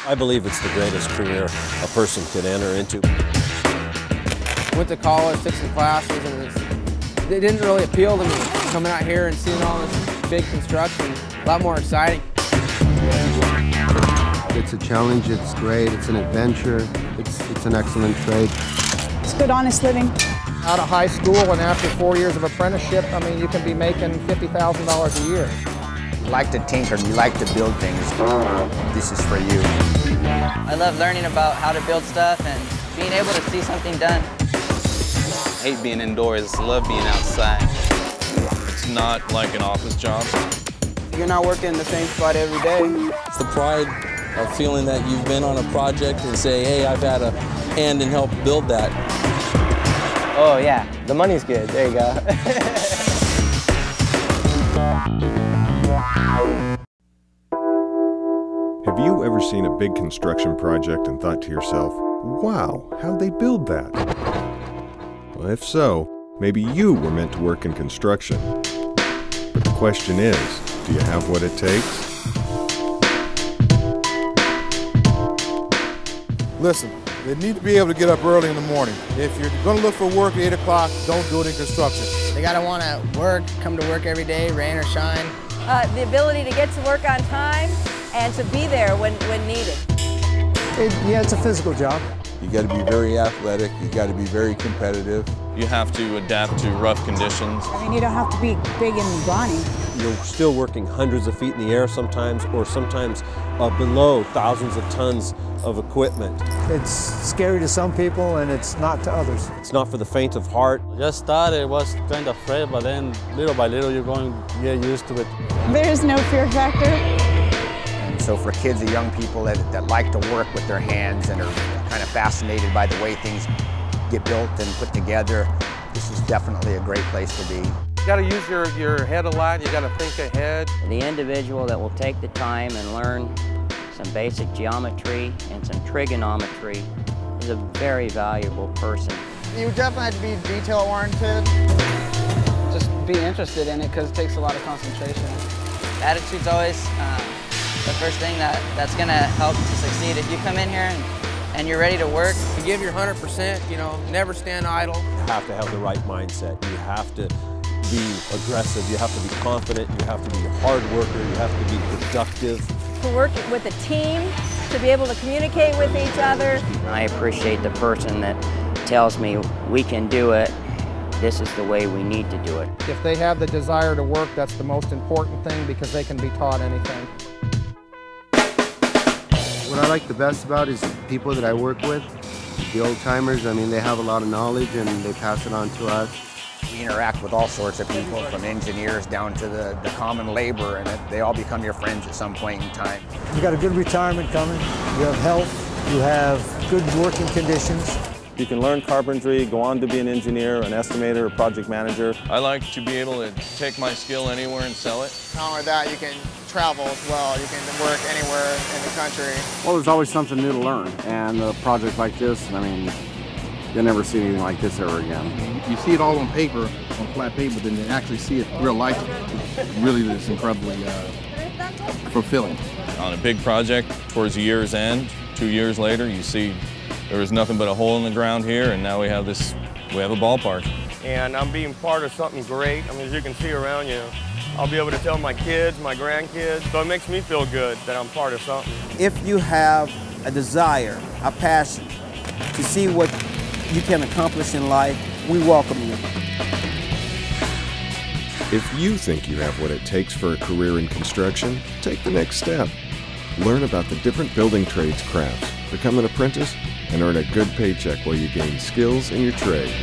I believe it's the greatest career a person could enter into. Went to college, took some classes, and it didn't really appeal to me. Coming out here and seeing all this big construction, a lot more exciting. It's a challenge, it's great, it's an adventure, it's an excellent trade. It's good, honest living. Out of high school and after 4 years of apprenticeship, I mean, you can be making $50,000 a year. You like to tinker, you like to build things. This is for you. I love learning about how to build stuff and being able to see something done. I hate being indoors, I love being outside. It's not like an office job. You're not working in the same spot every day. It's the pride of feeling that you've been on a project and say, hey, I've had a hand in help build that. Oh yeah, the money's good, there you go. Have you ever seen a big construction project and thought to yourself, wow, how'd they build that? Well, if so, maybe you were meant to work in construction. But the question is, do you have what it takes? Listen, they need to be able to get up early in the morning. If you're going to look for work at 8 o'clock, don't do it in construction. They gotta want to work, come to work every day, rain or shine. The ability to get to work on time and to be there when needed. Yeah, it's a physical job. You got to be very athletic, you got to be very competitive. You have to adapt to rough conditions. I mean, you don't have to be big and brawny. You're still working hundreds of feet in the air sometimes, or sometimes below thousands of tons of equipment. It's scary to some people and it's not to others. It's not for the faint of heart. Just started, was kind of afraid, but then little by little you're going to get used to it. There is no fear factor. And so for kids and young people that like to work with their hands and are kind of fascinated by the way things get built and put together, this is definitely a great place to be. You got to use your head a lot, you got to think ahead. The individual that will take the time and learn some basic geometry and some trigonometry is a very valuable person. You definitely have to be detail-oriented. Just be interested in it because it takes a lot of concentration. Attitude's always the first thing that's going to help to succeed. If you come in here and you're ready to work, You give your 100%, you know, never stand idle. You have to have the right mindset. You have to be aggressive. You have to be confident. You have to be a hard worker. You have to be productive. To work with a team, to be able to communicate with each other. I appreciate the person that tells me we can do it. This is the way we need to do it. If they have the desire to work, that's the most important thing because they can be taught anything. What I like the best about is the people that I work with, the old timers. I mean, they have a lot of knowledge and they pass it on to us. We interact with all sorts of people, from engineers down to the common labor, and they all become your friends at some point in time. You got a good retirement coming, you have health, you have good working conditions. You can learn carpentry, go on to be an engineer, an estimator, a project manager. I like to be able to take my skill anywhere and sell it. Not only that, you can travel as well. You can work anywhere in the country. Well, there's always something new to learn, and a project like this, I mean, you'll never see anything like this ever again. You see it all on paper, on flat paper, then to actually see it real life, really is incredibly fulfilling. On a big project, towards the year's end, 2 years later, you see there was nothing but a hole in the ground here, and now we have a ballpark. And I'm being part of something great. I mean, as you can see around you, I'll be able to tell my kids, my grandkids, so it makes me feel good that I'm part of something. If you have a desire, a passion to see what you can accomplish in life, we welcome you. If you think you have what it takes for a career in construction, take the next step. Learn about the different building trades crafts, become an apprentice, and earn a good paycheck while you gain skills in your trade.